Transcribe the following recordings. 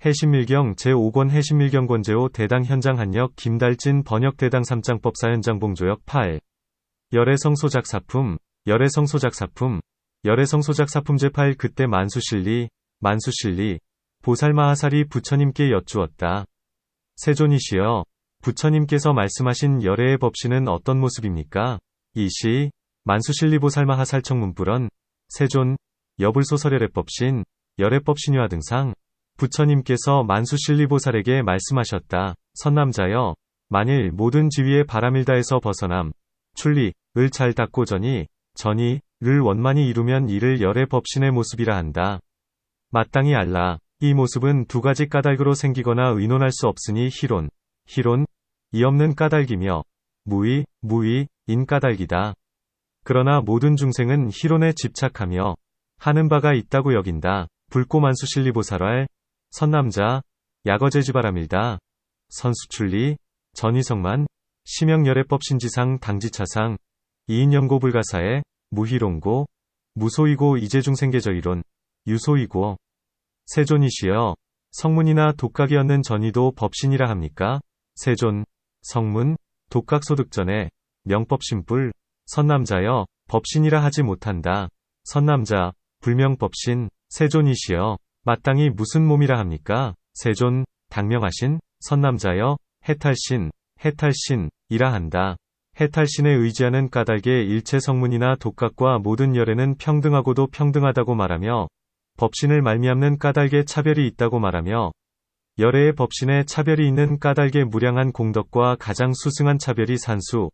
해신밀경 제5권 해신밀경 권재호 대당 현장 한역 김달진 번역 대당 3장법사 현장 봉조역 8. 열애성소작사품 열애성소작사품 열애성소작사품 제8 그때 만수실리 보살마하살이 부처님께 여쭈었다. 세존이시여, 부처님께서 말씀하신 열애의 법신은 어떤 모습입니까? 이시 만수실리 보살마하살 청문불언 세존 여불소설열애 법신 열애법신유화 등상 부처님께서 만수실리 보살에게 말씀하셨다. 선남자여, 만일 모든 지위의 바람일다에서 벗어남 출리 을 잘 닦고 전이를 원만히 이루면 이를 열애 법신의 모습이라 한다. 마땅히 알라. 이 모습은 두 가지 까닭으로 생기거나 의논할 수 없으니 희론이 없는 까닭이며 무의인 까닭이다. 그러나 모든 중생은 희론에 집착하며 하는 바가 있다고 여긴다. 불고만수실리 보살왈 선남자 야거제지바람일다. 선수출리 전이성만 심형열애법신지상 당지차상 이인연고 불가사에 무희론고 무소이고 이제중생계저이론 유소이고 세존이시여, 성문이나 독각이 얻는 전이도 법신이라 합니까? 세존 성문 독각소득전에 명법신뿔 선남자여, 법신이라 하지 못한다. 선남자 불명법신 세존이시여, 마땅히 무슨 몸이라 합니까? 세존 당명하신 선남자여, 해탈신이라 한다. 해탈신에 의지하는 까닭에 일체 성문이나 독각과 모든 열애는 평등하고도 평등하다고 말하며 법신을 말미암는 까닭에 차별이 있다고 말하며 열애의 법신에 차별이 있는 까닭에 무량한 공덕과 가장 수승한 차별이 산수와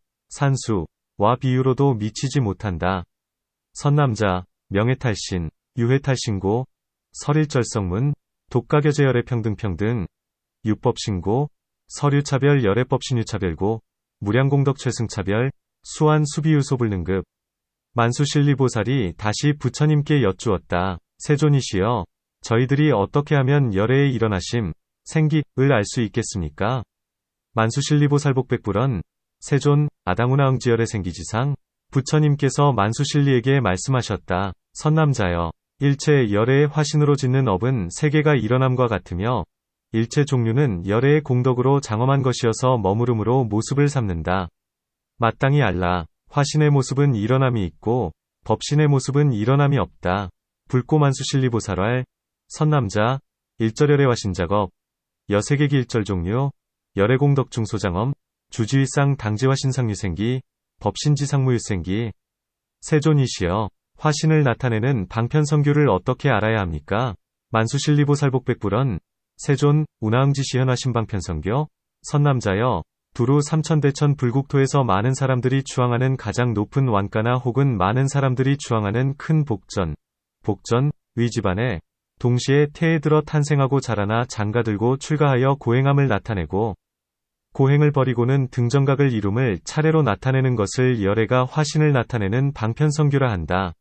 비유로도 미치지 못한다. 선남자 명해탈신 유해탈신고 설일절성문 독각여제 열애평등평등 유법신고 서류차별 열애법신유차별고 무량공덕 최승차별 수완 수비유소불능급 만수실리보살이 다시 부처님께 여쭈었다. 세존이시여, 저희들이 어떻게 하면 열애의 일어나심, 생기를 알 수 있겠습니까? 만수실리보살복백불언 세존 아당우나응지열의 생기지상 부처님께서 만수실리에게 말씀하셨다. 선남자여, 일체 열애의 화신으로 짓는 업은 세계가 일어남과 같으며 일체 종류는 열애의 공덕으로 장엄한 것이어서 머무름으로 모습을 삼는다. 마땅히 알라. 화신의 모습은 일어남이 있고 법신의 모습은 일어남이 없다. 불고만수실리보살왈 선남자 일절열애 화신작업 여세계기 일절 종류 열애공덕 중소장엄 주지위상 당지화신상유생기 법신지상무유생기 세존이시여, 화신을 나타내는 방편성교를 어떻게 알아야 합니까? 만수실리보살복백불언 세존 운하응지시현화신 방편성교 선남자여, 두루 삼천대천 불국토에서 많은 사람들이 추앙하는 가장 높은 완가나 혹은 많은 사람들이 추앙하는 큰 복전, 위집안에 동시에 태에 들어 탄생하고 자라나 장가들고 출가하여 고행함을 나타내고 고행을 버리고는 등정각을 이룸을 차례로 나타내는 것을 열애가 화신을 나타내는 방편성교라 한다.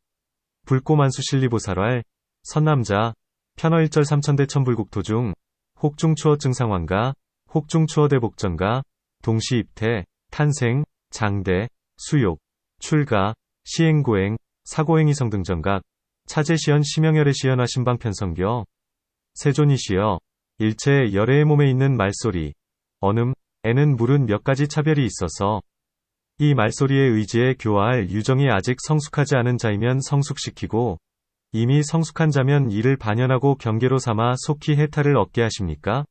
불고만수실리보살왈 선남자 편어일절 삼천대천불국토 중 혹중추어 증상환가 혹중추어 대복전가 동시입태 탄생 장대 수욕 출가 시행고행 사고행이성 등정각 차제시현 심형열애 시현화 신방편성교 세존이시여, 일체 열애의 몸에 있는 말소리 에는 물은 몇 가지 차별이 있어서 이 말소리에 의지해 교화할 유정이 아직 성숙하지 않은 자이면 성숙시키고 이미 성숙한 자면 이를 반연하고 경계로 삼아 속히 해탈을 얻게 하십니까?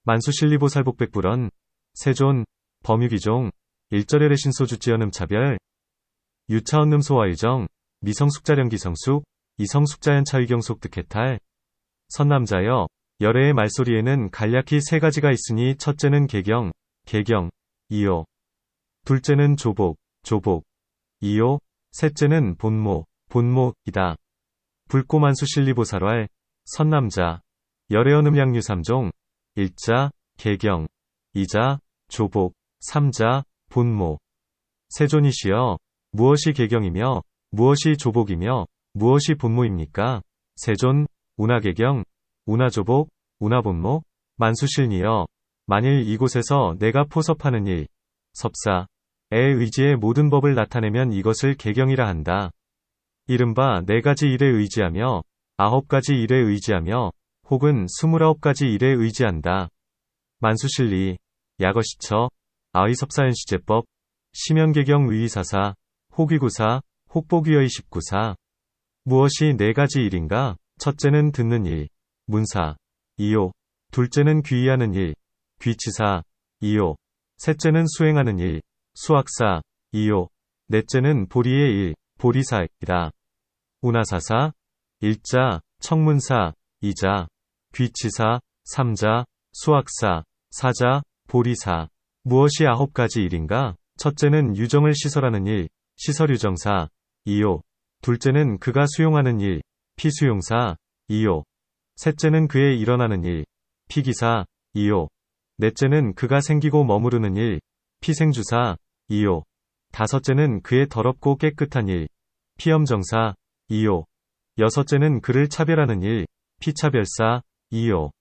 만수실리보살복백불언 세존 범유기종 일절열애 신소주지연음 차별 유차언름 소화유정 미성숙자령 기성숙 이성숙자연 차위경속 득해탈 선남자여, 열애의 말소리에는 간략히 세 가지가 있으니 첫째는 개경, 이요. 둘째는 조복, 이요. 셋째는 본모이다. 불고만수실리보살왈 선남자 열애언음양류 3종 1자, 개경 2자, 조복 3자, 본모 세존이시여, 무엇이 개경이며 무엇이 조복이며 무엇이 본모입니까? 세존 운하개경, 운하조복, 운하본모 만수실니여, 만일 이곳에서 내가 포섭하는 일, 섭사에 의지해 모든 법을 나타내면 이것을 개경이라 한다. 이른바 4가지 일에 의지하며 9가지 일에 의지하며 혹은 29가지 일에 의지한다. 만수실리, 약어시처, 아의섭사현시제법, 심연계경 의의사사, 혹위구사, 혹복위의 19사. 무엇이 4가지 일인가? 첫째는 듣는 일, 문사. 2요. 둘째는 귀의하는 일, 귀치사. 2요. 셋째는 수행하는 일, 수학사. 2요. 넷째는 보리의 일, 보리사이다. 운하사사, 1자, 청문사, 2자, 귀치사, 3자, 수학사, 4자, 보리사. 무엇이 9가지 일인가? 첫째는 유정을 시설하는 일, 시설유정사. 2요. 둘째는 그가 수용하는 일, 피수용사. 2요. 셋째는 그의 일어나는 일, 피기사. 2요. 넷째는 그가 생기고 머무르는 일, 피생주사. 2요. 다섯째는 그의 더럽고 깨끗한 일, 피엄정사. 2요. 여섯째는 그를 차별하는 일, 피차별사. 2요.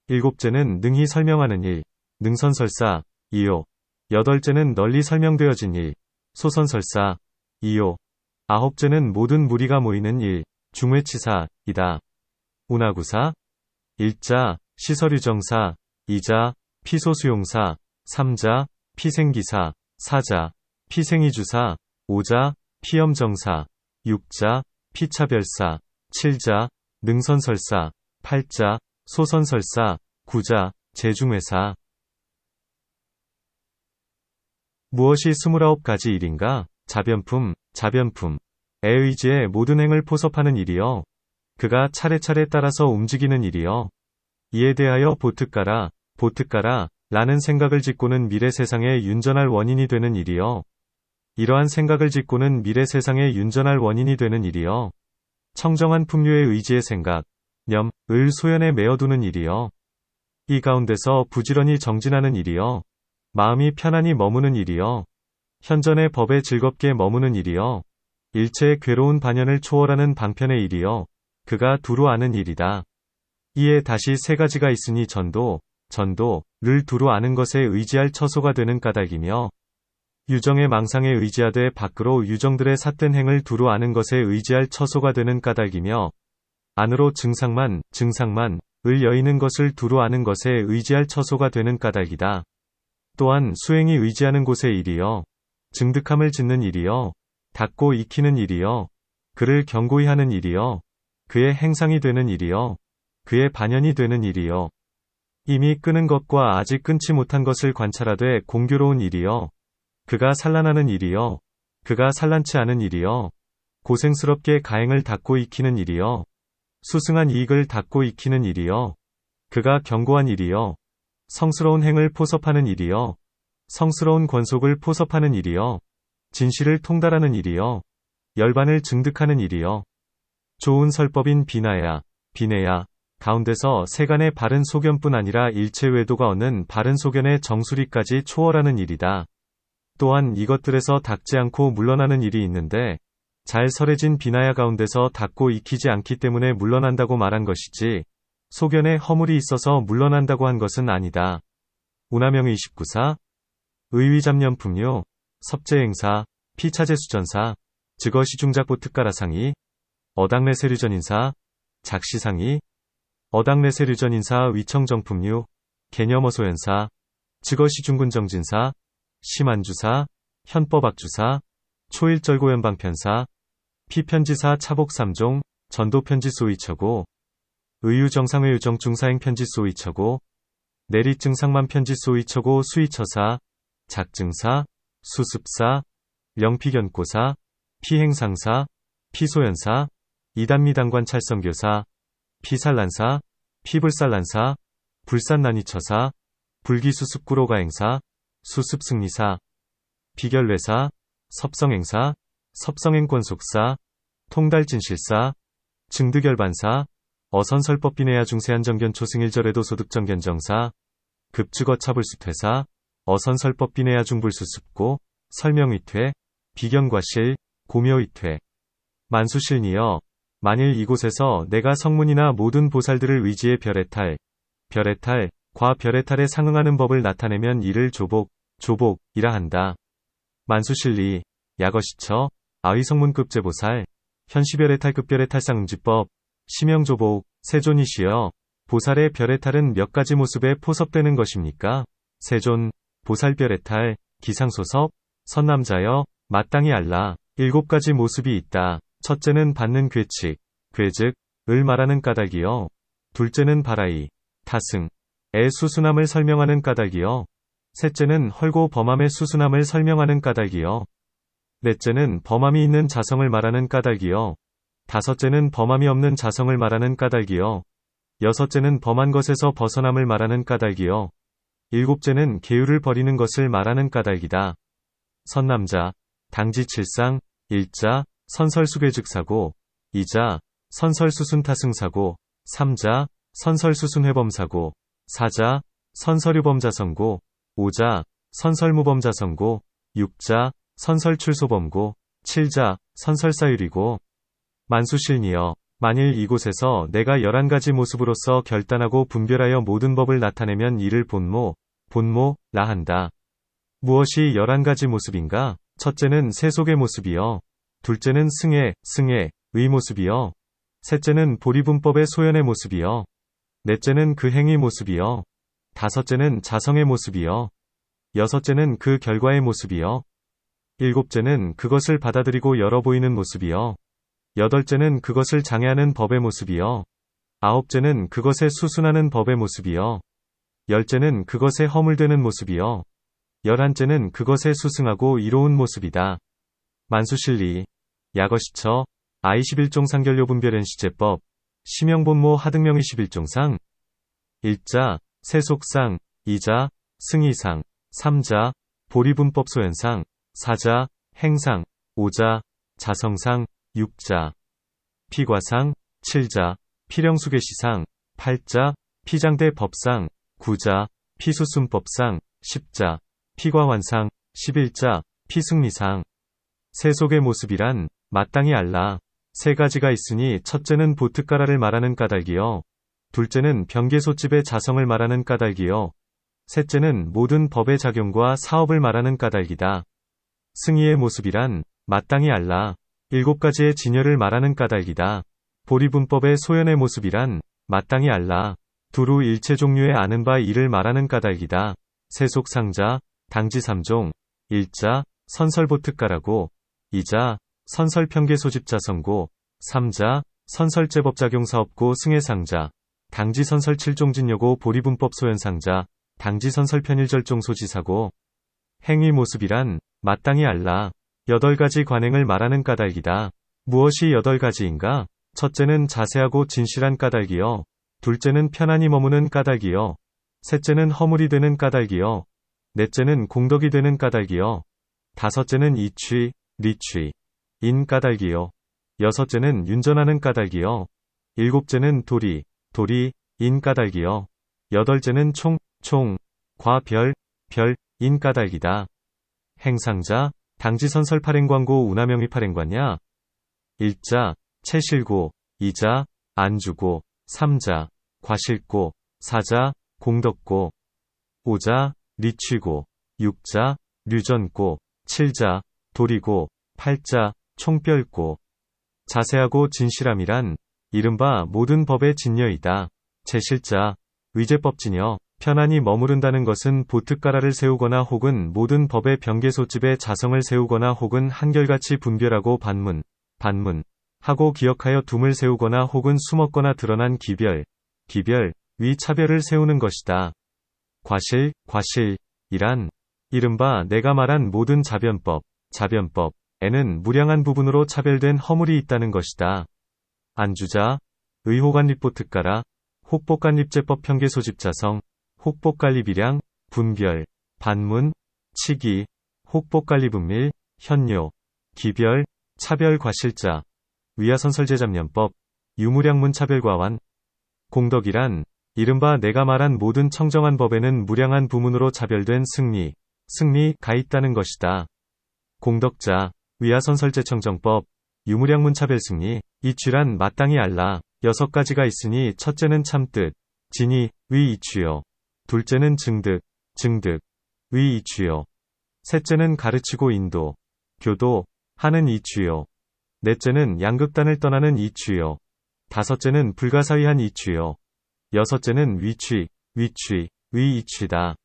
일곱째는 능히 설명하는 일, 능선설사. 2요. 여덟째는 널리 설명되어진 일, 소선설사. 2요. 아홉째는 모든 무리가 모이는 일, 중회치사이다. 운하구사. 1자, 시설유정사. 2자, 피소수용사. 3자, 피생기사. 4자, 피생이주사. 5자, 피엄정사. 6자, 피차별사. 7자, 능선설사. 8자, 소선설사. 9자, 재중회사. 무엇이 29가지 일인가? 자변품, 자변품. 에 의지해 모든 행을 포섭하는 일이여. 그가 차례차례 따라서 움직이는 일이여. 이에 대하여 보특가라, 보특가라, 라는 생각을 짓고는 미래 세상에 윤전할 원인이 되는 일이여. 이러한 생각을 짓고는 미래 세상에 윤전할 원인이 되는 일이여. 청정한 풍류의 의지의 생각, 념, 을 소연에 메어두는 일이여. 이 가운데서 부지런히 정진하는 일이여. 마음이 편안히 머무는 일이여. 현전의 법에 즐겁게 머무는 일이여. 일체의 괴로운 반연을 초월하는 방편의 일이여. 그가 두루 아는 일이다. 이에 다시 3가지가 있으니 전도를 두루 아는 것에 의지할 처소가 되는 까닭이며, 유정의 망상에 의지하되 밖으로 유정들의 삿된 행을 두루 아는 것에 의지할 처소가 되는 까닭이며, 안으로 증상만, 을 여의는 것을 두루 아는 것에 의지할 처소가 되는 까닭이다. 또한 수행이 의지하는 곳의 일이여. 증득함을 짓는 일이여. 닫고 익히는 일이여. 그를 견고히 하는 일이여. 그의 행상이 되는 일이여. 그의 반연이 되는 일이여. 이미 끄는 것과 아직 끊지 못한 것을 관찰하되 공교로운 일이여. 그가 산란하는 일이여. 그가 산란치 않은 일이여. 고생스럽게 가행을 닫고 익히는 일이여. 수승한 이익을 닫고 익히는 일이여. 그가 견고한 일이여. 성스러운 행을 포섭하는 일이여. 성스러운 권속을 포섭하는 일이여. 진실을 통달하는 일이여. 열반을 증득하는 일이여. 좋은 설법인 비나야, 비내야, 가운데서 세간의 바른 소견뿐 아니라 일체 외도가 얻는 바른 소견의 정수리까지 초월하는 일이다. 또한 이것들에서 닦지 않고 물러나는 일이 있는데, 잘 설해진 비나야 가운데서 닦고 익히지 않기 때문에 물러난다고 말한 것이지, 소견에 허물이 있어서 물러난다고 한 것은 아니다. 운하명의 29사, 의위잡념품요, 섭제행사, 피차제수전사, 즉어시중작보특가라상이, 어당내세류전인사, 작시상이, 어당내세류전인사 위청정품류, 개념어소연사, 즉어시중군정진사, 심안주사, 현법악주사, 초일절고연방편사, 피편지사 차복3종, 전도편지소이처고, 의유정상의유정중사행편지소이처고, 내리증상만편지소이처고 수이처사, 작증사, 수습사, 명피견고사, 피행상사, 피소연사, 이단미당관찰성교사, 피살란사, 피불살란사, 불산난이처사, 불기수습구로가행사, 수습승리사, 비결례사, 섭성행사, 섭성행권속사, 통달진실사, 증득열반사, 어선설법비내야 중세한정견 초승일절에도 소득정견정사, 급주거차불수퇴사, 어선설법비내야 중불수습고, 설명의퇴, 비견과실, 고묘의퇴. 만수실니여, 만일 이곳에서 내가 성문이나 모든 보살들을 의지해 별의탈, 과 별의탈에 상응하는 법을 나타내면 이를 조복이라 한다. 만수실리, 약어시처, 아의성문급제보살, 현시별의탈급별의탈상응지법, 심영조복, 세존이시여, 보살의 별의 탈은 몇 가지 모습에 포섭되는 것입니까? 세존, 보살별의 탈, 기상소섭, 선남자여, 마땅히 알라. 7가지 모습이 있다. 첫째는 받는 괴칙, 괴즉, 을 말하는 까닭이요. 둘째는 바라이, 타승, 의 수순함을 설명하는 까닭이요. 셋째는 헐고 범함의 수순함을 설명하는 까닭이요. 넷째는 범함이 있는 자성을 말하는 까닭이요. 다섯째는 범함이 없는 자성을 말하는 까닭이요. 여섯째는 범한 것에서 벗어남을 말하는 까닭이요. 일곱째는 계율을 버리는 것을 말하는 까닭이다. 선남자, 당지칠상, 일자, 선설수괴즉사고, 이자, 선설수순타승사고, 삼자, 선설수순회범사고, 사자, 선설유범자성고, 오자, 선설무범자성고, 육자, 선설출소범고, 칠자, 선설사율이고. 만수실니여, 만일 이곳에서 내가 11가지 모습으로서 결단하고 분별하여 모든 법을 나타내면 이를 본모라 한다. 무엇이 11가지 모습인가? 첫째는 세속의 모습이요. 둘째는 승의 모습이요. 셋째는 보리분법의 소연의 모습이요. 넷째는 그 행위 모습이요. 다섯째는 자성의 모습이요. 여섯째는 그 결과의 모습이요. 일곱째는 그것을 받아들이고 열어 보이는 모습이요. 여덟째는 그것을 장애하는 법의 모습이요. 아홉째는 그것에 수순하는 법의 모습이요. 열째는 그것에 허물되는 모습이요. 열한째는 그것에 수승하고 이로운 모습이다. 만수실리, 야거시처, 아21종 상결료분별현 시제법, 심형본모 하등명 21종상, 일자, 세속상, 이자, 승이상, 삼자, 보리분법 소연상, 사자, 행상, 오자, 자성상, 육자, 피과상, 칠자, 필형수계시상, 팔자, 피장대 법상, 구자, 피수순법상, 십자, 피과환상, 11자, 피승리상. 세속의 모습이란 마땅히 알라. 세 가지가 있으니 첫째는 보특가라를 말하는 까닭이요. 둘째는 병계소집의 자성을 말하는 까닭이요. 셋째는 모든 법의 작용과 사업을 말하는 까닭이다. 승의의 모습이란 마땅히 알라. 7가지의 진여를 말하는 까닭이다. 보리분법의 소연의 모습이란 마땅히 알라. 두루 일체 종류의 아는 바 이를 말하는 까닭이다. 세속상자, 당지3종, 일자, 선설보특가라고, 이자, 선설평계소집자성고, 삼자, 선설제법작용사업고 승해상자, 당지선설 7종진여고 보리분법 소연상자, 당지선설편일절종 소지사고. 행위 모습이란 마땅히 알라. 8가지 관행을 말하는 까닭이다. 무엇이 8가지인가? 첫째는 자세하고 진실한 까닭이요. 둘째는 편안히 머무는 까닭이요. 셋째는 허물이 되는 까닭이요. 넷째는 공덕이 되는 까닭이요. 다섯째는 이취, 리취, 인 까닭이요. 여섯째는 윤전하는 까닭이요. 일곱째는 도리, 인 까닭이요. 여덟째는 과, 인 까닭이다. 행상자, 당지선설 팔행광고 운하명의 팔행관야. 일자, 채실고, 이자, 안주고, 삼자, 과실고, 사자, 공덕고, 오자, 리취고, 육자, 류전고, 칠자, 도리고, 팔자, 총별고. 자세하고 진실함이란 이른바 모든 법의 진여이다. 제실자, 의제법진여, 편안히 머무른다는 것은 보특가라를 세우거나 혹은 모든 법의 병계소집에 자성을 세우거나 혹은 한결같이 분별하고 반문, 하고 기억하여 둠을 세우거나 혹은 숨었거나 드러난 기별, 위 차별을 세우는 것이다. 과실이란 이른바 내가 말한 모든 자변법에는 무량한 부분으로 차별된 허물이 있다는 것이다. 안주자, 의호관립보특가라, 혹복관립제법 평계소집자성, 혹복관립이량, 분별, 반문, 치기, 혹복관립은밀, 현료, 기별, 차별과실자, 위하선설제잡념법, 유무량문차별과완. 공덕이란 이른바 내가 말한 모든 청정한 법에는 무량한 부문으로 차별된 승리가 있다는 것이다. 공덕자, 위하선설제청정법, 유무량문차별승리. 이취란 마땅히 알라. 6가지가 있으니 첫째는 참뜻, 진의, 위 이취요. 둘째는 증득, 위 이취요. 셋째는 가르치고 인도, 교도, 하는 이취요. 넷째는 양극단을 떠나는 이취요. 다섯째는 불가사의한 이취요. 여섯째는 위취, 위이취다.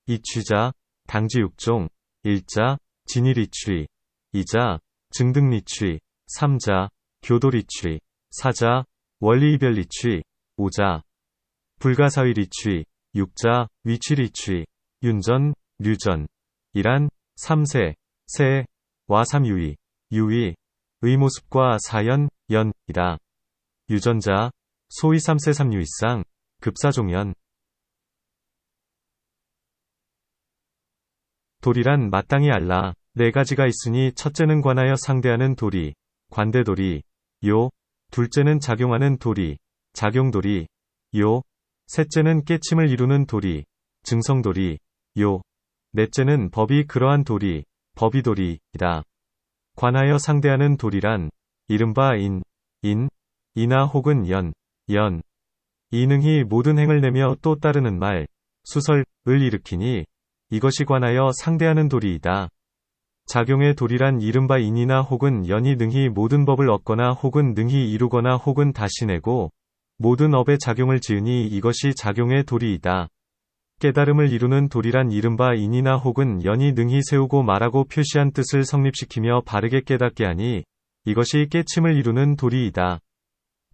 이취자, 당지 육종, 일자, 진일이취, 이자, 증등리취, 삼자, 교도리취, 사자, 원리이별리취, 오자, 불가사의리취, 육자, 위취리취, 윤전, 류전, 이란, 삼세, 세, 와삼유의, 유의, 의모습과 사연, 연이다. 유전자, 소위 삼세 삼유의상, 급사종연. 도리란 마땅히 알라. 네 가지가 있으니 첫째는 관하여 상대하는 도리, 관대도리, 요. 둘째는 작용하는 도리, 작용도리, 요. 셋째는 깨침을 이루는 도리, 증성도리, 요. 넷째는 법이 그러한 도리, 법이도리이다. 관하여 상대하는 도리란 이른바 이나 혹은 연. 이능히 모든 행을 내며 또 따르는 말, 수설을 일으키니 이것이 관하여 상대하는 도리이다. 작용의 도리란 이른바 인이나 혹은 연이 능히 모든 법을 얻거나 혹은 능히 이루거나 혹은 다시 내고 모든 업에 작용을 지으니 이것이 작용의 도리이다. 깨달음을 이루는 도리란 이른바 인이나 혹은 연이 능히 세우고 말하고 표시한 뜻을 성립시키며 바르게 깨닫게 하니 이것이 깨침을 이루는 도리이다.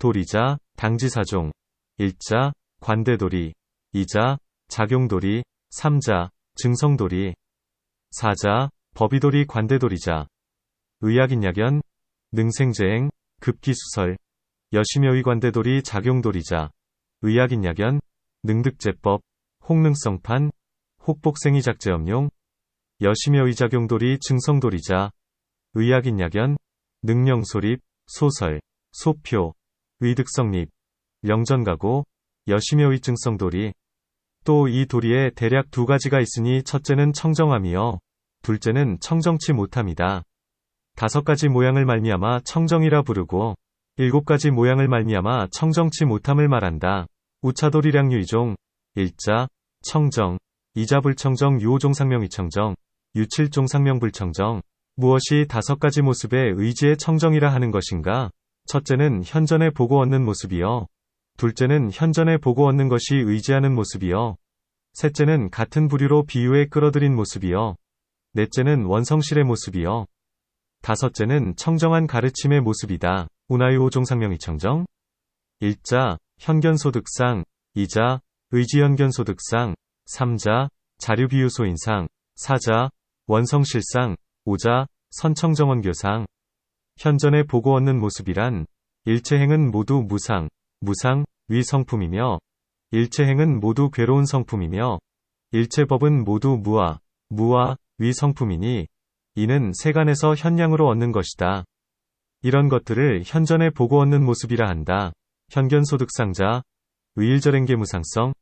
도리자, 당지사종, 일자, 관대도리, 이자, 작용도리, 삼자, 증성도리, 사자, 법이도리 관대도리자, 의약인약연, 능생재행, 급기수설, 여심여의 관대도리 작용도리자, 의약인약연, 능득제법, 혹능성판, 혹복생이작제엄용, 여심여의 작용도리 증성도리자, 의약인약연, 능령소립, 소설, 소표, 의득성립, 명전가고, 여심여의 증성도리. 또 이 도리에 대략 두 가지가 있으니 첫째는 청정함이요, 둘째는 청정치 못함이다. 다섯 가지 모양을 말미암아 청정이라 부르고 일곱 가지 모양을 말미암아 청정치 못함을 말한다. 우차도리량유이종, 일자, 청정, 이자 불청정 유오종 상명이청정, 유칠종 상명불청정. 무엇이 다섯 가지 모습의 의지의 청정이라 하는 것인가? 첫째는 현전에 보고 얻는 모습이요. 둘째는 현전에 보고 얻는 것이 의지하는 모습이요. 셋째는 같은 부류로 비유에 끌어들인 모습이요. 넷째는 원성실의 모습이요. 다섯째는 청정한 가르침의 모습이다. 운하유오종 상명이청정. 일자, 현견소득상, 이자, 의지현견소득상, 삼자, 자류비유소인상, 사자, 원성실상, 오자, 선청정원교상. 현전에 보고 얻는 모습이란 일체행은 모두 무상, 위성품이며 일체행은 모두 괴로운 성품이며 일체법은 모두 무아, 위성품이니 이는 세간에서 현량으로 얻는 것이다. 이런 것들을 현전에 보고 얻는 모습이라 한다. 현견소득상자, 의일절행계무상성,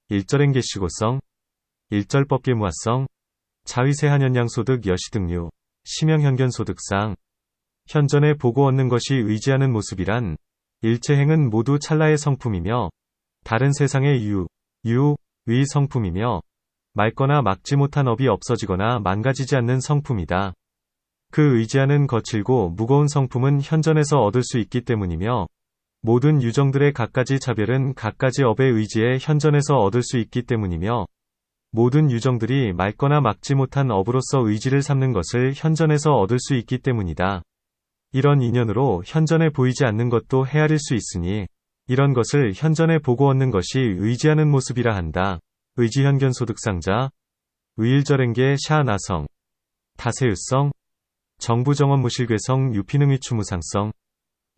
일절행계시고성, 일절법계무화성, 자의세한현량소득 여시등류, 심형현견소득상. 현전에 보고 얻는 것이 의지하는 모습이란 일체행은 모두 찰나의 성품이며 다른 세상의 위 성품이며 맑거나 막지 못한 업이 없어지거나 망가지지 않는 성품이다. 그 의지하는 거칠고 무거운 성품은 현전에서 얻을 수 있기 때문이며 모든 유정들의 갖가지 차별은 갖가지 업의 의지에 현전에서 얻을 수 있기 때문이며 모든 유정들이 맑거나 막지 못한 업으로서 의지를 삼는 것을 현전에서 얻을 수 있기 때문이다. 이런 인연으로 현전에 보이지 않는 것도 헤아릴 수 있으니 이런 것을 현전에 보고 얻는 것이 의지하는 모습이라 한다. 의지현견소득상자, 의일절행계 샤나성, 타세유성, 정부정원무실괴성 유피능의추무상성,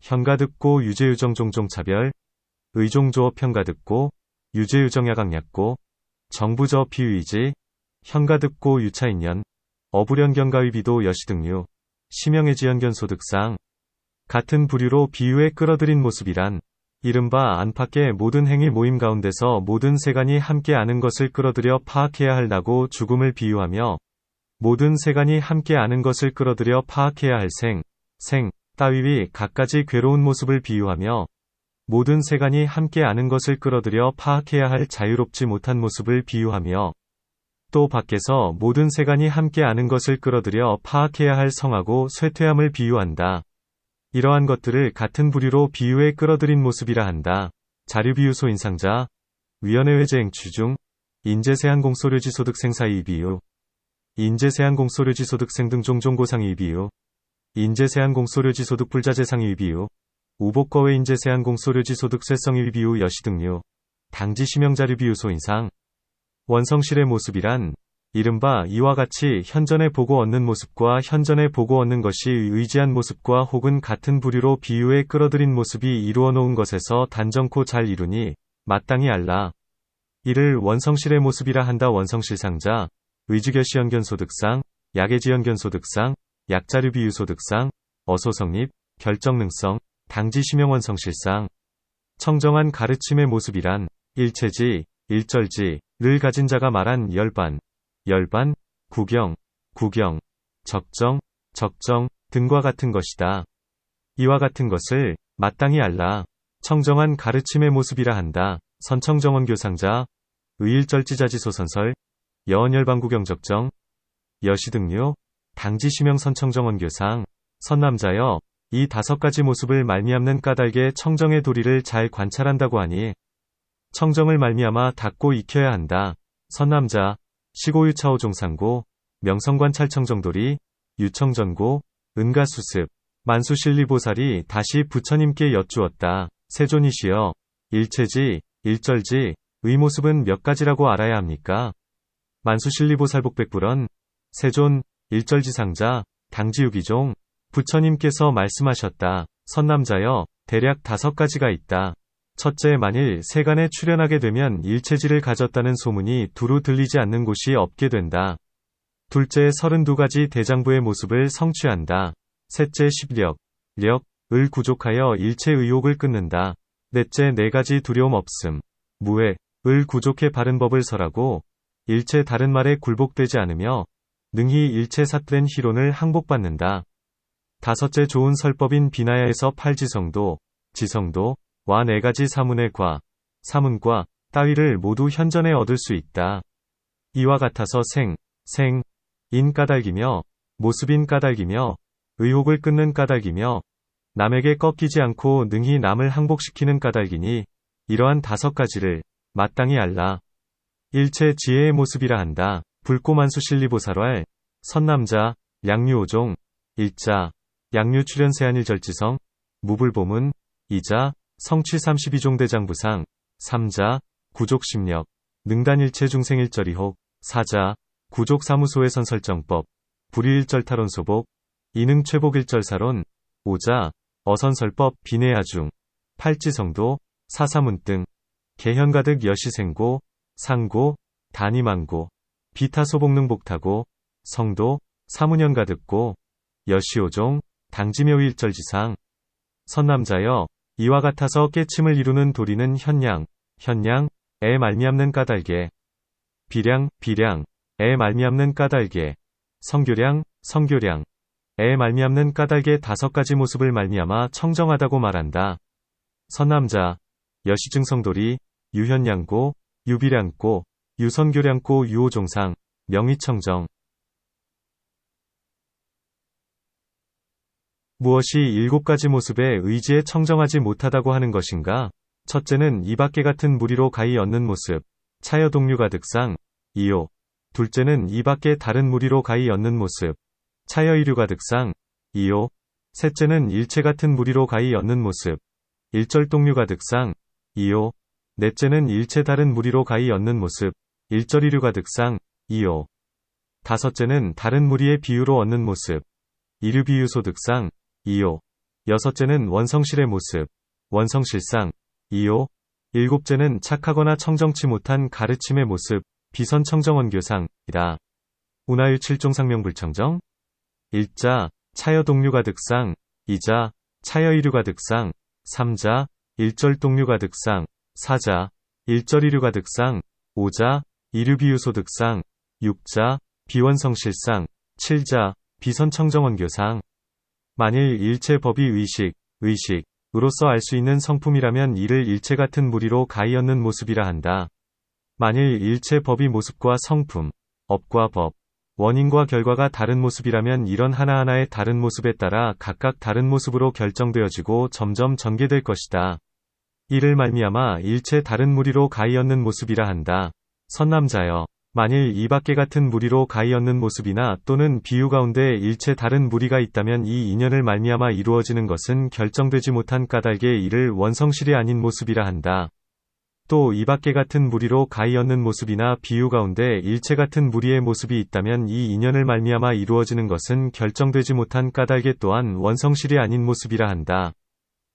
현가득고 유제유정종종차별, 의종조업 현가득고, 유제유정야강약고, 정부저 피의지, 현가득고 유차인연, 어부련견가의비도 여시등류, 심형의지현견소득상. 같은 부류로 비유에 끌어들인 모습이란 이른바 안팎의 모든 행위 모임 가운데서 모든 세간이 함께 아는 것을 끌어들여 파악해야 할 나고 죽음을 비유하며 모든 세간이 함께 아는 것을 끌어들여 파악해야 할 따위위 갖가지 괴로운 모습을 비유하며 모든 세간이 함께 아는 것을 끌어들여 파악해야 할 자유롭지 못한 모습을 비유하며 또 밖에서 모든 세간이 함께 아는 것을 끌어들여 파악해야 할 성하고 쇠퇴함을 비유한다. 이러한 것들을 같은 부류로 비유에 끌어들인 모습이라 한다. 자료비유 소인상자, 위원회외제 행취 중, 인재세한공소료지소득생사이익비유, 인재세한공소료지소득생 등 종종고상이익비유, 인재세한공소료지소득불자재상이익비유, 우복거외 인재세한공소료지소득세성이익비유 여시 등류, 당지시명자료비유 소인상, 원성실의 모습이란, 이른바 이와 같이 현전의 보고 얻는 모습과 현전의 보고 얻는 것이 의지한 모습과 혹은 같은 부류로 비유에 끌어들인 모습이 이루어 놓은 것에서 단정코 잘 이루니 마땅히 알라. 이를 원성실의 모습이라 한다. 원성실상자, 의지결시연견소득상, 약애지연견소득상, 약자료비유소득상, 어소성립, 결정능성, 당지시명원성실상. 청정한 가르침의 모습이란 일체지, 일절지를 가진 자가 말한 열반, 구경, 적정 등과 같은 것이다. 이와 같은 것을 마땅히 알라. 청정한 가르침의 모습이라 한다. 선청정원교상자, 의일절지자지소선설, 여언열반구경적정, 여시등류, 당지시명 선청정원교상, 선남자여, 이 5가지 모습을 말미암는 까닭의 청정의 도리를 잘 관찰한다고 하니 청정을 말미암아 닦고 익혀야 한다. 선남자, 시고유차오종상고, 명성관찰청정도리, 유청전고, 은가수습, 만수실리보살이 다시 부처님께 여쭈었다. 세존이시여, 일체지, 일절지, 의 모습은 몇 가지라고 알아야 합니까? 만수실리보살복백불언, 세존, 일절지상자, 당지유기종, 부처님께서 말씀하셨다. 선남자여, 대략 5가지가 있다. 첫째, 만일 세간에 출현하게 되면 일체지를 가졌다는 소문이 두루 들리지 않는 곳이 없게 된다. 둘째, 32가지 대장부의 모습을 성취한다. 셋째, 십력, 을 구족하여 일체 의욕을 끊는다. 넷째, 4가지 두려움 없음, 을 구족해 바른 법을 설하고 일체 다른 말에 굴복되지 않으며 능히 일체 삿된 희론을 항복받는다. 다섯째, 좋은 설법인 비나야에서 8지성도, 지성도, 와 4가지 사문의 사문과 따위를 모두 현전에 얻을 수 있다. 이와 같아서 인 까닭이며, 모습인 까닭이며, 의혹을 끊는 까닭이며, 남에게 꺾이지 않고 능히 남을 항복시키는 까닭이니, 이러한 5가지를 마땅히 알라. 일체 지혜의 모습이라 한다. 불고만수실리보살왈, 선남자, 양류오종, 일자, 양류출현세한일절지성, 무불보문, 이자, 성취 32종 대장부상, 3자, 구족심력, 능단일체중생일절이혹, 4자, 구족사무소의 선설정법, 불의일절타론소복, 이능최복일절사론, 5자, 어선설법 비내야중, 8지성도, 사사문 등, 개현가득 여시생고, 상고, 단임망고, 비타소복능복타고, 성도, 사문현가득고, 여시오종, 당지묘일절지상. 선남자여, 이와 같아서 깨침을 이루는 도리는 현량에 말미암는 까닭에, 비량에 말미암는 까닭에, 성교량에 말미암는 까닭의 5가지 모습을 말미암아 청정하다고 말한다. 선남자, 여시증성도리, 유현량고, 유비량고, 유선교량고, 유오종상, 명의청정. 무엇이 7가지 모습에 의지에 청정하지 못하다고 하는 것인가? 첫째는 이 밖에 같은 무리로 가히 얻는 모습, 차여동류가득상, 2호. 둘째는 이 밖에 다른 무리로 가히 얻는 모습, 차여이류가득상, 2호. 셋째는 일체 같은 무리로 가히 얻는 모습, 일절동류가득상, 2호. 넷째는 일체 다른 무리로 가히 얻는 모습, 일절이류가득상, 2호. 다섯째는 다른 무리의 비유로 얻는 모습, 이류비유소득상, 2호. 여섯째는 원성실의 모습, 원성실상, 2호. 일곱째는 착하거나 청정치 못한 가르침의 모습, 비선청정원교상이다. 운하유 7종상명불청정, 1자, 차여동류가득상, 2자, 차여이류가득상, 3자, 일절동류가득상, 4자, 일절이류가득상, 5자, 이류비유소득상, 6자, 비원성실상, 7자, 비선청정원교상. 만일 일체 법이 의식으로서 알 수 있는 성품이라면 이를 일체 같은 무리로 가히 얻는 모습이라 한다. 만일 일체 법이 모습과 성품, 업과 법, 원인과 결과가 다른 모습이라면 이런 하나하나의 다른 모습에 따라 각각 다른 모습으로 결정되어지고 점점 전개될 것이다. 이를 말미암아 일체 다른 무리로 가히 얻는 모습이라 한다. 선남자여. 만일 이 밖에 같은 무리로 가히 얻는 모습이나 또는 비유 가운데 일체 다른 무리가 있다면 이 인연을 말미암아 이루어지는 것은 결정되지 못한 까닭에 이를 원성실이 아닌 모습이라 한다. 또 이 밖에 같은 무리로 가히 얻는 모습이나 비유 가운데 일체 같은 무리의 모습이 있다면 이 인연을 말미암아 이루어지는 것은 결정되지 못한 까닭에 또한 원성실이 아닌 모습이라 한다.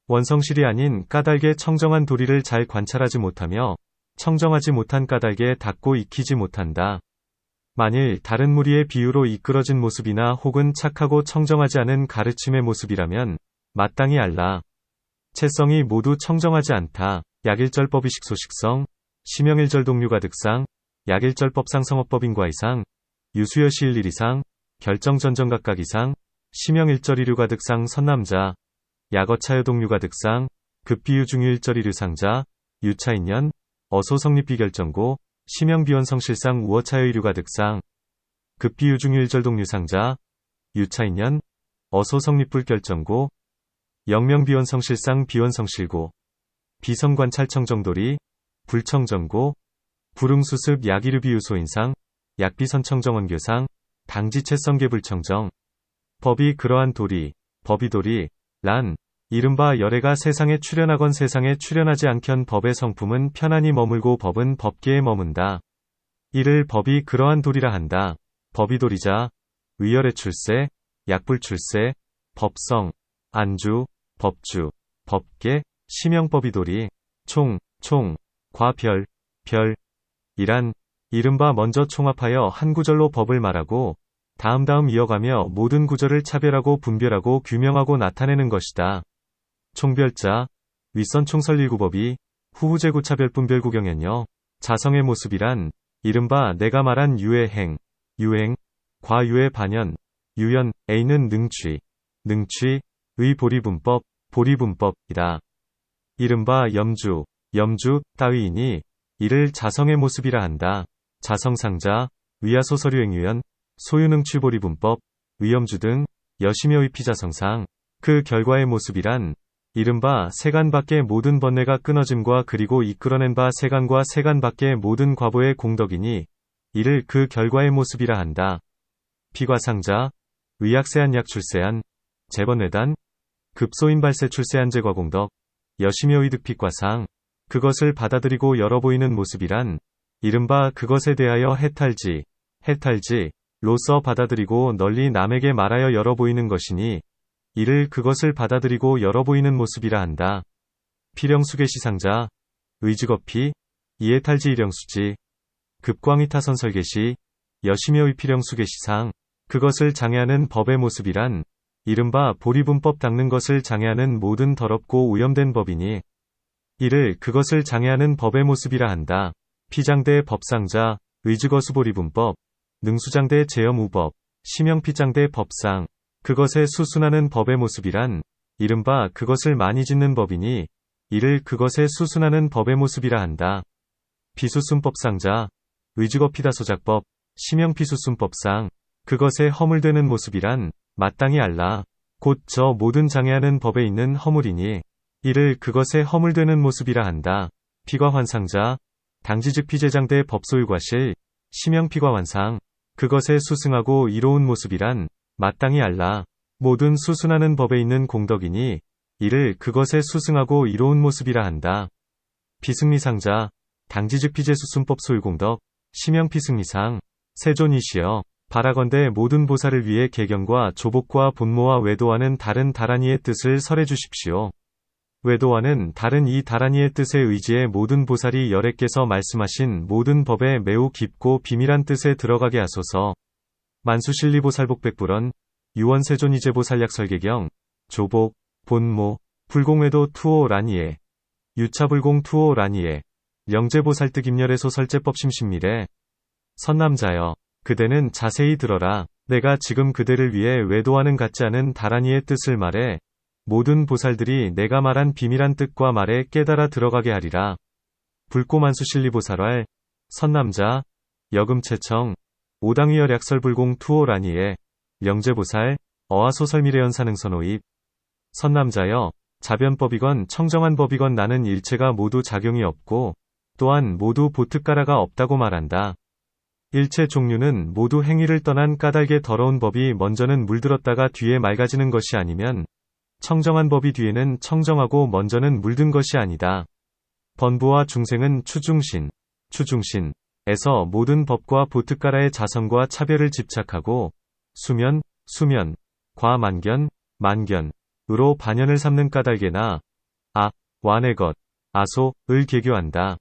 원성실이 아닌 까닭에 청정한 도리를 잘 관찰하지 못하며 청정하지 못한 까닭에 닿고 익히지 못한다. 만일 다른 무리의 비유로 이끌어진 모습이나 혹은 착하고 청정하지 않은 가르침의 모습이라면 마땅히 알라. 채성이 모두 청정하지 않다. 약일절법이식 소식성, 시명일절 동류가득상, 약일절법상 성업법인과이상, 유수여시일일이상, 결정전정각각이상, 시명일절이류가득상 선남자, 약어차여 동류가득상, 급비유중유일절이류상자, 유차인연, 어소성립비결정고, 시명비원성실상 우어차여이류가득상, 급비유중유일절동류상자, 유차인연, 어소성립불결정고, 영명비원성실상 비원성실고, 비성관찰청정도리, 불청정고, 불응수습 약이류비유소인상, 약비선청정원교상, 당지채성계불청정. 법이 그러한 도리, 법이도리, 란, 이른바 열애가 세상에 출현하건 세상에 출현하지 않견 법의 성품은 편안히 머물고 법은 법계에 머문다. 이를 법이 그러한 도리라 한다. 법이도리자, 위열의 출세, 약불출세, 법성, 안주, 법주, 법계, 시명법이도리, 총, 과별, 별, 이란, 이른바 먼저 총합하여 한 구절로 법을 말하고 다음 이어가며 모든 구절을 차별하고 분별하고 규명하고 나타내는 것이다. 총별자, 윗선 총설일구법이 후후제구차별분별구경연여, 자성의 모습이란 이른바 내가 말한 유의 행, 유행, 과유의 반연, 유연, A는 능취, 의 보리분법, 보리분법이다. 이른바 염주, 따위이니 이를 자성의 모습이라 한다. 자성상자, 위야소서류행유연, 소유능취보리분법, 위염주 등 여심여의 피자성상, 그 결과의 모습이란 이른바 세간 밖의 모든 번뇌가 끊어짐과 그리고 이끌어낸 바 세간과 세간 밖의 모든 과보의 공덕이니 이를 그 결과의 모습이라 한다. 피과상자, 위약세한 약출세한, 재번뇌단, 급소인발세 출세한 제과공덕, 여심여의 득피과상, 그것을 받아들이고 열어 보이는 모습이란 이른바 그것에 대하여 해탈지로서 받아들이고 널리 남에게 말하여 열어 보이는 것이니 이를 그것을 받아들이고 열어 보이는 모습이라 한다. 필영수계시상자, 의직어피, 이해탈지 일영수지, 급광이타선설계시, 여심여의 필영수계시상, 그것을 장애하는 법의 모습이란 이른바 보리분법 닦는 것을 장애하는 모든 더럽고 오염된 법이니 이를 그것을 장애하는 법의 모습이라 한다. 피장대 법상자, 의직어수보리분법, 능수장대 제염우법, 시명피장대 법상, 그것에 수순하는 법의 모습이란 이른바 그것을 많이 짓는 법이니 이를 그것에 수순하는 법의 모습이라 한다. 비수순법상자, 의직어피다소작법, 시명피수순법상, 그것에 허물되는 모습이란 마땅히 알라. 곧 저 모든 장애하는 법에 있는 허물이니 이를 그것에 허물되는 모습이라 한다. 피과환상자, 당지즉 피제장대 법소유과실, 시명피과환상, 그것에 수승하고 이로운 모습이란 마땅히 알라. 모든 수순하는 법에 있는 공덕이니 이를 그것에 수승하고 이로운 모습이라 한다. 피승리상자, 당지즉 피제수순법 소유공덕, 시명피승리상, 세존이시여, 바라건대 모든 보살을 위해 개경과 조복과 본모와 외도와는 다른 다라니의 뜻을 설해 주십시오. 외도와는 다른 이 다라니의 뜻에 의지해 모든 보살이 열애께서 말씀하신 모든 법에 매우 깊고 비밀한 뜻에 들어가게 하소서. 만수실리보살복백불언, 유원세존이제보살약설계경, 조복, 본모, 불공외도 투오 라니에, 유차불공 투오 라니에, 영제보살득임열애소 설제법 심신미래. 선남자여, 그대는 자세히 들어라. 내가 지금 그대를 위해 외도와는 같지 않은 다라니의 뜻을 말해 모든 보살들이 내가 말한 비밀한 뜻과 말에 깨달아 들어가게 하리라. 불고만수실리보살왈, 선남자, 여금채청, 오당위열 약설불공 투오라니에, 영제보살, 어아소설미래연사능선호입. 선남자여, 자변법이건 청정한 법이건 나는 일체가 모두 작용이 없고 또한 모두 보트가라가 없다고 말한다. 일체 종류는 모두 행위를 떠난 까닭에 더러운 법이 먼저는 물들었다가 뒤에 맑아지는 것이 아니면 청정한 법이 뒤에는 청정하고 먼저는 물든 것이 아니다. 번부와 중생은 추중신에서 모든 법과 보트가라의 자성과 차별을 집착하고 수면, 만견으로 반연을 삼는 까닭에나 완의 것, 아소을 계교한다.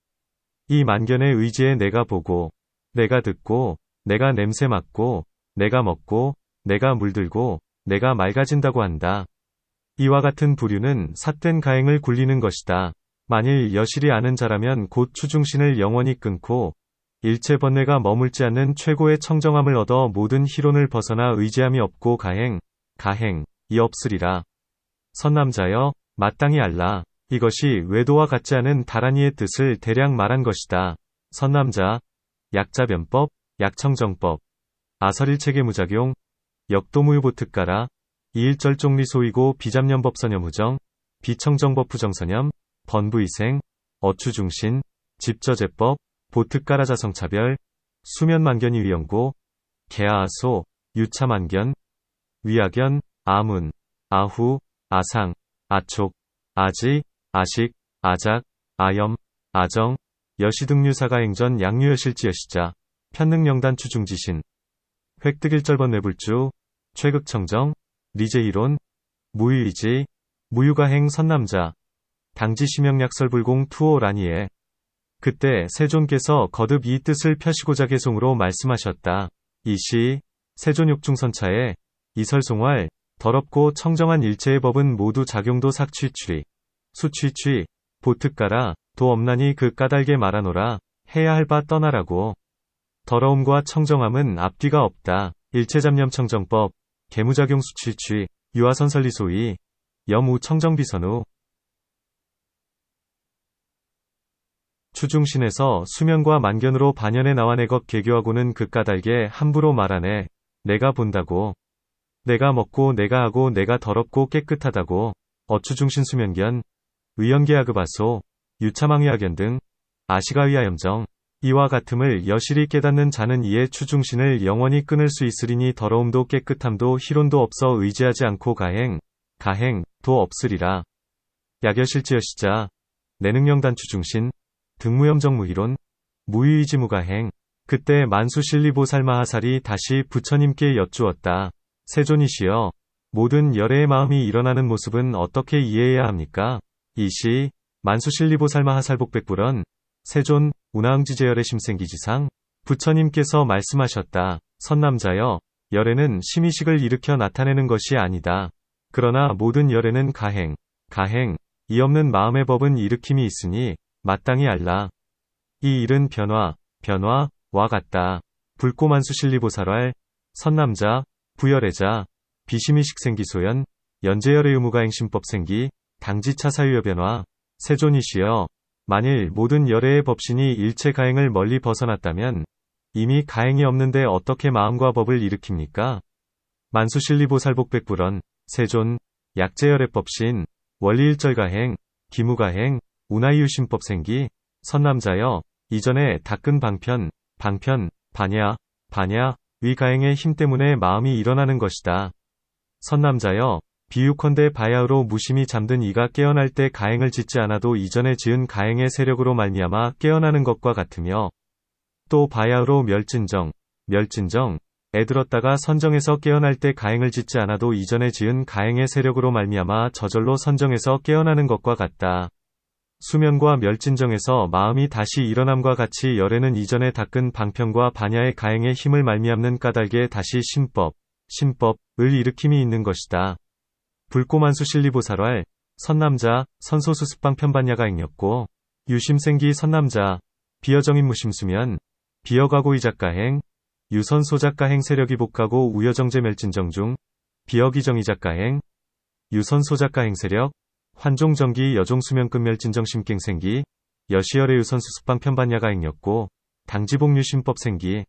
이 만견의 의지에 내가 보고, 내가 듣고, 내가 냄새 맡고, 내가 먹고, 내가 물들고, 내가 맑아진다고 한다. 이와 같은 부류는 삿된 가행을 굴리는 것이다. 만일 여실히 아는 자라면 곧 추중신을 영원히 끊고 일체 번뇌가 머물지 않는 최고의 청정함을 얻어 모든 희론을 벗어나 의지함이 없고 가행이 없으리라. 선남자여, 마땅히 알라. 이것이 외도와 같지 않은 다란이의 뜻을 대략 말한 것이다. 선남자, 약자변법, 약청정법, 아설일체계무작용, 역도무유보특가라, 이일절종리소이고 비잡념법선염후정, 비청정법후정선염, 번부이생, 어추중신, 집저제법, 보특가라자성차별, 수면만견이위연고, 개아아소, 유차만견, 위아견, 아문, 아후, 아상, 아촉, 아지, 아식, 아작, 아염, 아정, 여시등류사가행전 양유여실지여시자, 편능영단 추중지신, 획득일절번 뇌불주, 최극청정, 리제이론, 무유이지, 무유가행 선남자, 당지심영약설불공 투오라니에. 그때 세존께서 거듭 이 뜻을 펴시고자 개송으로 말씀하셨다. 이시, 세존욕중선차에, 이설송활, 더럽고 청정한 일체의 법은 모두 작용도 수취취, 보특가라, 도 없나니 그 까닭에 말하노라, 해야 할 바 떠나라고. 더러움과 청정함은 앞뒤가 없다. 일체잡념청정법, 계무작용 수취취, 유아선설리소이, 염우청정비선우. 추중신에서 수면과 만견으로 반연에 나와 내 것 계교하고는 그 까닭에 함부로 말하네. 내가 본다고. 내가 먹고 내가 하고 내가 더럽고 깨끗하다고. 어추중신 수면견, 의연계하급아소, 유차망위하견 등, 아시가의하염정. 이와 같음을 여실히 깨닫는 자는 이에 추중신을 영원히 끊을 수 있으리니 더러움도 깨끗함도 희론도 없어 의지하지 않고 가행도 없으리라. 약여실지여시자, 내능영단 추중신, 등무염정무희론, 무유이지무가행. 그때 만수실리보살마하살이 다시 부처님께 여쭈었다. 세존이시여, 모든 열애의 마음이 일어나는 모습은 어떻게 이해해야 합니까? 이시, 만수실리보살마하살복백불언, 세존, 운하응지제열의 심생기지상. 부처님께서 말씀하셨다. 선남자여, 열애는 심의식을 일으켜 나타내는 것이 아니다. 그러나 모든 열애는 가행이 없는 마음의 법은 일으킴이 있으니 마땅히 알라. 이 일은 변화와 같다. 불고만수실리보살왈, 선남자, 부열애자, 비심의식생기소연, 연제열의 의무가행심법생기, 당지차사유여변화. 세존이시여, 만일 모든 열애의 법신이 일체 가행을 멀리 벗어났다면 이미 가행이 없는데 어떻게 마음과 법을 일으킵니까? 만수실리보살복백불언, 세존, 약제열의 법신, 원리일절가행, 기무가행, 운하이유심법생기. 선남자여, 이전에 닦은 방편, 반야, 위가행의 힘 때문에 마음이 일어나는 것이다. 선남자여, 비유컨대 바야흐로 무심히 잠든 이가 깨어날 때 가행을 짓지 않아도 이전에 지은 가행의 세력으로 말미암아 깨어나는 것과 같으며, 또 바야흐로 멸진정에 들었다가 선정에서 깨어날 때 가행을 짓지 않아도 이전에 지은 가행의 세력으로 말미암아 저절로 선정에서 깨어나는 것과 같다. 수면과 멸진정에서 마음이 다시 일어남과 같이 열애는 이전에 닦은 방편과 반야의 가행의 힘을 말미암는 까닭에 다시 신법을 일으킴이 있는 것이다. 불고만수실리보살왈, 선남자, 선소수습방편반야가행였고, 유심생기 선남자, 비여정인무심수면, 비여가고이작가행, 유선소작가행 세력이 복하고 우여정제 멸진정 중, 비여기정이작가행, 유선소작가행 세력, 환종정기 여종수면끝멸진정심갱생기, 여시열의 유선수습방편반야가행였고, 당지복류심법생기.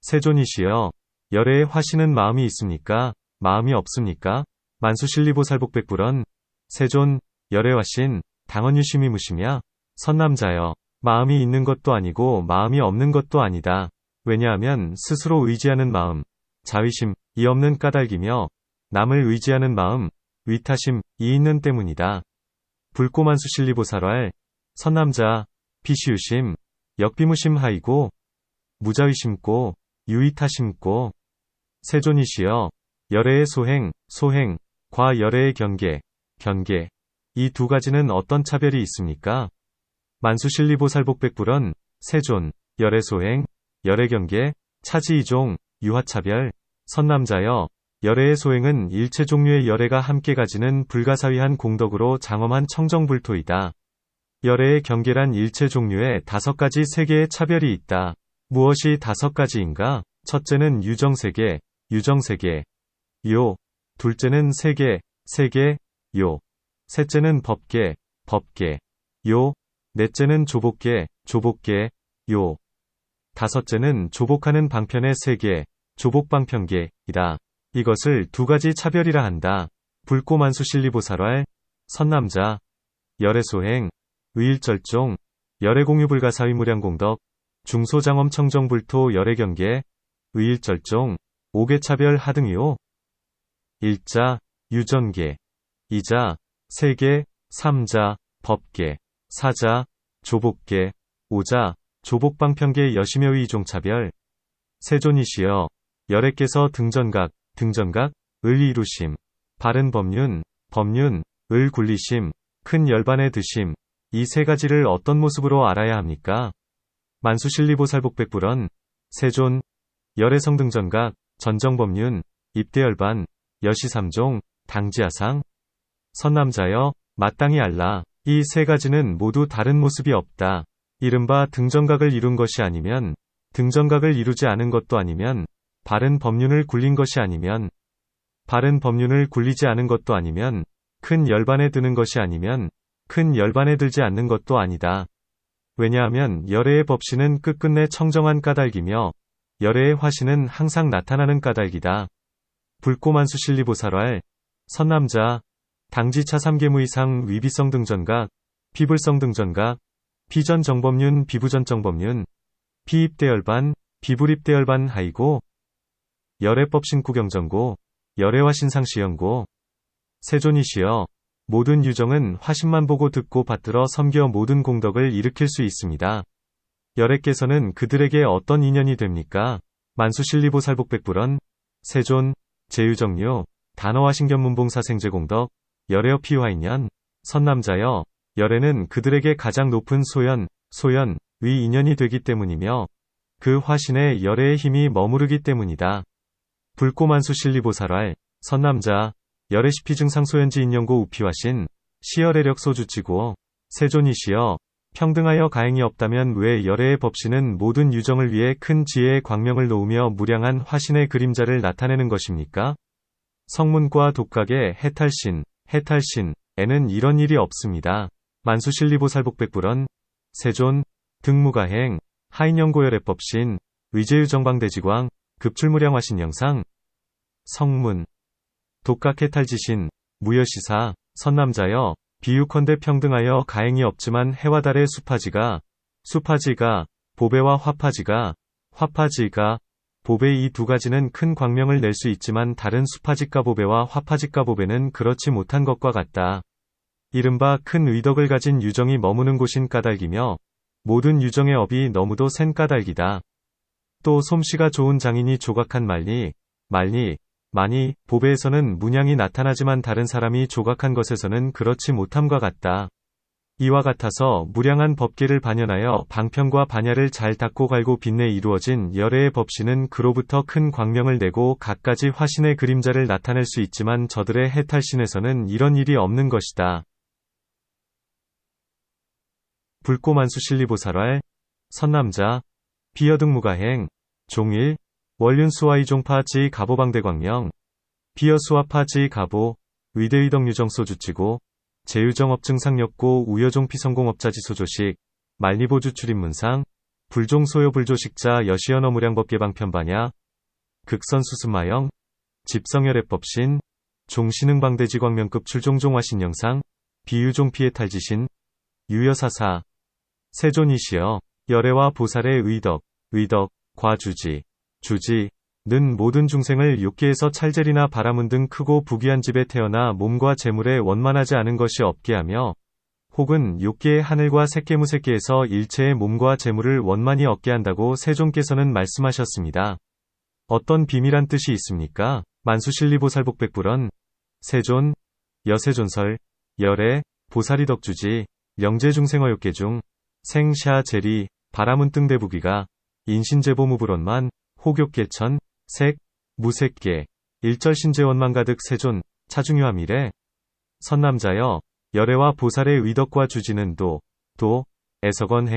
세존이시여, 열애의 화신은 마음이 있습니까? 마음이 없습니까? 만수실리보살복백불언, 세존, 열애화신, 당언유심이 무심야. 선남자여. 마음이 있는 것도 아니고 마음이 없는 것도 아니다. 왜냐하면 스스로 의지하는 마음, 자위심, 이 없는 까닭이며 남을 의지하는 마음, 위타심, 이 있는 때문이다. 불꼬만수실리보살왈. 선남자, 비시유심, 역비무심 하이고, 무자위심고, 유이타심고. 세존이시여. 열애의 소행, 소행, 과 열애의 경계, 경계. 이 두 가지는 어떤 차별이 있습니까? 만수실리보살복백불언. 세존, 열애 소행, 열애 경계, 차지 이종, 유화차별. 선남자여. 열애의 소행은 일체 종류의 열애가 함께 가지는 불가사의한 공덕으로 장엄한 청정불토이다. 열애의 경계란 일체 종류의 5가지 세계의 차별이 있다. 무엇이 5가지인가? 첫째는 유정세계, 유정세계. 요. 둘째는 세계, 세계, 요. 셋째는 법계, 법계, 요. 넷째는 조복계, 조복계, 요. 다섯째는 조복하는 방편의 세계, 조복방편계이다. 이것을 2가지 차별이라 한다. 불꼬만수실리보살왈. 선남자. 열애소행, 의일절종, 열애공유불가사위무량공덕, 중소장엄 청정불토 열애경계, 의일절종, 5개차별 하등이요. 1자, 유전계. 2자, 세계. 3자, 법계. 4자, 조복계. 5자, 조복방편계 여심여의 이종차별. 세존이시여. 열애께서 등전각, 등전각, 을 이루심. 바른 법륜, 법륜, 을 굴리심. 큰 열반에 드심. 이 3가지를 어떤 모습으로 알아야 합니까? 만수실리보살복백불언. 세존. 열애성 등전각, 전정법륜, 입대열반, 여시삼종, 당지하상. 선남자여. 마땅히 알라. 이 3가지는 모두 다른 모습이 없다. 이른바 등전각을 이룬 것이 아니면, 등전각을 이루지 않은 것도 아니면, 바른 법륜을 굴린 것이 아니면, 바른 법륜을 굴리지 않은 것도 아니면, 큰 열반에 드는 것이 아니면, 큰 열반에 들지 않는 것도 아니다. 왜냐하면 열애의 법신은 끝끝내 청정한 까닭이며, 열애의 화신은 항상 나타나는 까닭이다. 불꼬만수실리보살왈. 선남자. 당지차 3계무 이상 위비성 등전각, 피불성 등전각, 피전정법륜 비부전정법륜, 피입대열반, 비불입대열반 하이고, 열애법신구경전고, 열애화신상시연고. 세존이시여. 모든 유정은 화신만 보고 듣고 받들어 섬겨 모든 공덕을 일으킬 수 있습니다. 열애께서는 그들에게 어떤 인연이 됩니까? 만수실리보살복백불언. 세존. 제유정류, 단어화신견문봉사생제공덕, 열애어 피화인연. 선남자여. 열애는 그들에게 가장 높은 소연, 소연, 위 인연이 되기 때문이며, 그 화신에 열애의 힘이 머무르기 때문이다. 불꼬만수실리보살왈. 선남자. 열애시피증상소연지 인연고 우피화신, 시열애력 소주치고. 세존이시여. 평등하여 가행이 없다면 왜 열애의 법신은 모든 유정을 위해 큰 지혜의 광명을 놓으며 무량한 화신의 그림자를 나타내는 것입니까? 성문과 독각의 해탈신, 해탈신에는 이런 일이 없습니다. 만수실리보살복백불언. 세존. 등무가행, 하인연고열애법신, 위제유정방대지광, 급출무량화신 영상. 성문. 독각해탈지신, 무여시사. 선남자여. 비유컨대 평등하여 가행이 없지만 해와 달의 수파지가, 수파지가, 보배와 화파지가, 화파지가, 보배 이 2가지는 큰 광명을 낼 수 있지만 다른 수파지가 보배와 화파지가 보배는 그렇지 못한 것과 같다. 이른바 큰 의덕을 가진 유정이 머무는 곳인 까닭이며, 모든 유정의 업이 너무도 센 까닭이다. 또 솜씨가 좋은 장인이 조각한 말리, 말리, 많이, 보배에서는 문양이 나타나지만 다른 사람이 조각한 것에서는 그렇지 못함과 같다. 이와 같아서 무량한 법계를 반연하여 방편과 반야를 잘 닦고 갈고 빛내 이루어진 열애의 법신은 그로부터 큰 광명을 내고 갖가지 화신의 그림자를 나타낼 수 있지만 저들의 해탈신에서는 이런 일이 없는 것이다. 불꼬만수실리보살왈. 선남자. 비여등무가행, 종일, 원륜수와이종파지 가보방대광명, 비여수와파지 가보, 위대의덕유정소주치고, 제유정업증상역고 우여종피성공업자지소조식, 말리보주출입문상, 불종소요불조식자 여시언어무량법계방편반야, 극선수습마영, 집성열애법신, 종신흥방대지광명급 출종종화신영상, 비유종피의 탈지신, 유여사사. 세존이시여, 열애와 보살의 의덕, 과주지, 는 모든 중생을 욕계에서 찰젤이나 바라문 등 크고 부귀한 집에 태어나 몸과 재물에 원만하지 않은 것이 없게 하며, 혹은 욕계의 하늘과 색계무색계에서 일체의 몸과 재물을 원만히 얻게 한다고 세존께서는 말씀하셨습니다. 어떤 비밀한 뜻이 있습니까? 만수실리보살복백불언, 세존, 여세존설, 열애, 보살이 덕주지, 명제중생어욕계중, 생샤 제리, 바라문 등 대부기가, 인신제보무불원만, 혹욕계천, 색, 무색계, 일절신제원만 가득 세존, 차중요함이래. 선남자여, 열애와 보살의 의덕과 주지는 에서건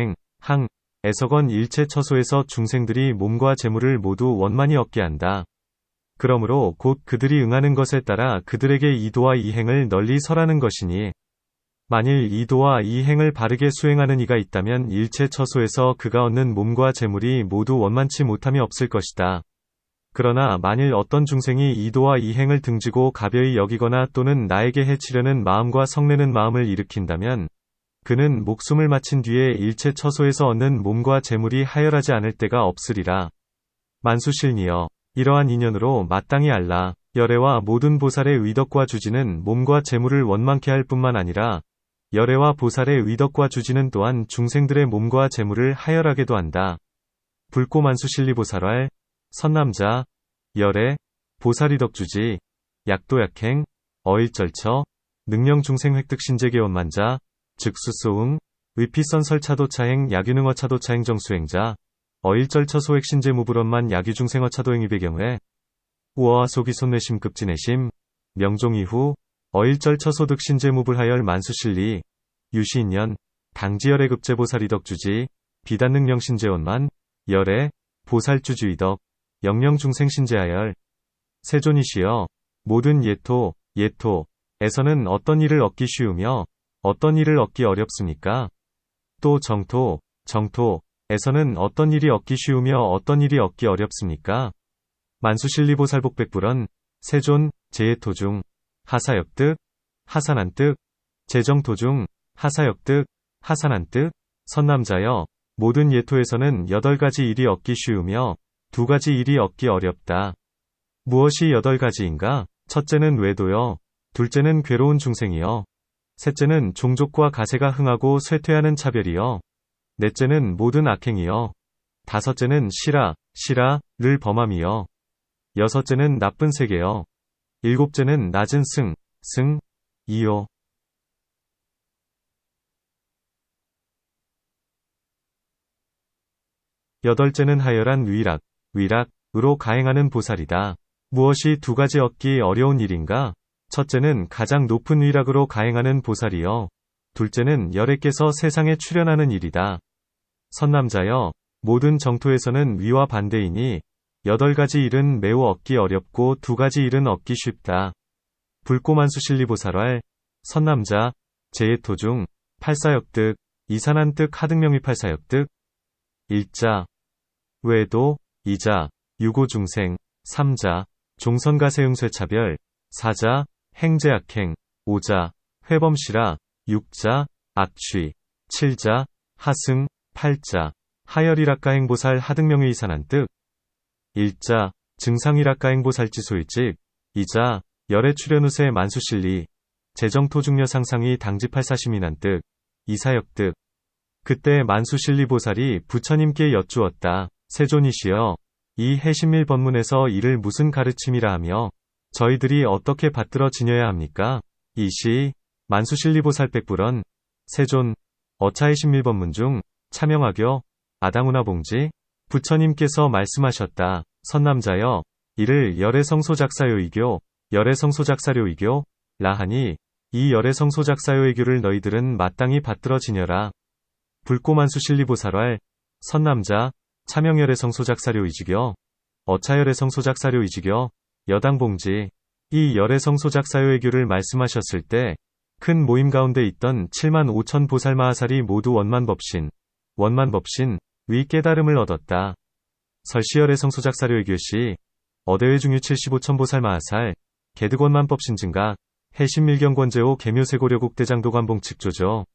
에서건 일체 처소에서 중생들이 몸과 재물을 모두 원만히 얻게 한다. 그러므로 곧 그들이 응하는 것에 따라 그들에게 이도와 이행을 널리 설하는 것이니, 만일 이도와 이행을 바르게 수행하는 이가 있다면 일체 처소에서 그가 얻는 몸과 재물이 모두 원만치 못함이 없을 것이다. 그러나 만일 어떤 중생이 이도와 이행을 등지고 가벼이 여기거나 또는 나에게 해치려는 마음과 성내는 마음을 일으킨다면 그는 목숨을 마친 뒤에 일체 처소에서 얻는 몸과 재물이 하열하지 않을 때가 없으리라. 만수실니여, 이러한 인연으로 마땅히 알라. 열애와 모든 보살의 의덕과 주지는 몸과 재물을 원만케 할 뿐만 아니라 열애와 보살의 의덕과 주지는 또한 중생들의 몸과 재물을 하열하게도 한다. 불고만수실리보살왈, 선남자, 열애, 보살이덕주지, 약도약행, 어일절처, 능령중생획득신제계원만자, 즉수소응, 위피선설차도차행 야규능어차도차행 정수행자, 어일절처 소액신제무불원만 야규중생어차도행위배 경우에 우어와 속이 손내심 급진내심, 명종이후, 어일절처 소득신제무불하열 만수실리, 유시인연, 당지열애 급제보살이덕주지, 비단능령신제원만, 열애, 보살주주이덕, 영령중생신제하열. 세존이시여, 모든 예토에서는 어떤 일을 얻기 쉬우며 어떤 일을 얻기 어렵습니까? 또 정토에서는 어떤 일이 얻기 쉬우며 어떤 일이 얻기 어렵습니까? 만수실리보살복백불언, 세존, 제예토중, 하사역득, 하산한득, 제정토중, 하사역득, 하산한득, 선남자여, 모든 예토에서는 8가지 일이 얻기 쉬우며 2가지 일이 얻기 어렵다. 무엇이 8가지인가? 첫째는 외도여, 둘째는 괴로운 중생이여, 셋째는 종족과 가세가 흥하고 쇠퇴하는 차별이여, 넷째는 모든 악행이여, 다섯째는 시라를 범함이여, 여섯째는 나쁜 세계여, 일곱째는 낮은 승이요. 여덟째는 하열한 위락으로 가행하는 보살이다. 무엇이 2가지 얻기 어려운 일인가? 첫째는 가장 높은 위락으로 가행하는 보살이여, 둘째는 열애께서 세상에 출현하는 일이다. 선남자여, 모든 정토에서는 위와 반대이니 8가지 일은 매우 얻기 어렵고 2가지 일은 얻기 쉽다. 불고만수실리보살왈, 선남자, 제예토중, 팔사역득, 이산한득 하등명위 팔사역득, 일자, 외도, 이자, 유고중생, 삼자, 종선가세응쇠차별, 사자, 행제악행, 오자, 회범시라, 육자, 악취, 칠자, 하승, 팔자, 하열이락가행보살 하등명의 이산한뜻, 일자, 증상이락가행보살지소일집, 이자, 열애 출현우세 만수실리, 재정토중녀 상상이 당지팔사시민한뜻, 이사역뜻. 그때 만수실리 보살이 부처님께 여쭈었다. 세존이시여, 이 해신밀 법문에서 이를 무슨 가르침이라 하며 저희들이 어떻게 받들어 지녀야 합니까? 이시 만수실리보살 백불언, 세존, 어차해신밀법문 중 차명하교, 아당우나봉지, 부처님께서 말씀하셨다. 선남자여, 이를 열애성소작사요이교, 열애성소작사료이교, 라하니, 이 열애성소작사요이교를 너희들은 마땅히 받들어 지녀라. 불고만수실리보살왈, 선남자, 차명열애성소작사료이지교, 어차열애성소작사료이지교, 여당봉지. 이 열애성소작사요의교를 말씀하셨을 때 큰 모임 가운데 있던 7만 5천 보살마하살이 모두 원만법신, 위 깨달음을 얻었다. 설시열애성소작사료의교시 어대회 중유 75천 보살마하살, 개득원만법신 증각, 해신밀경권제호 개묘세고려국 대장도관봉 측조죠.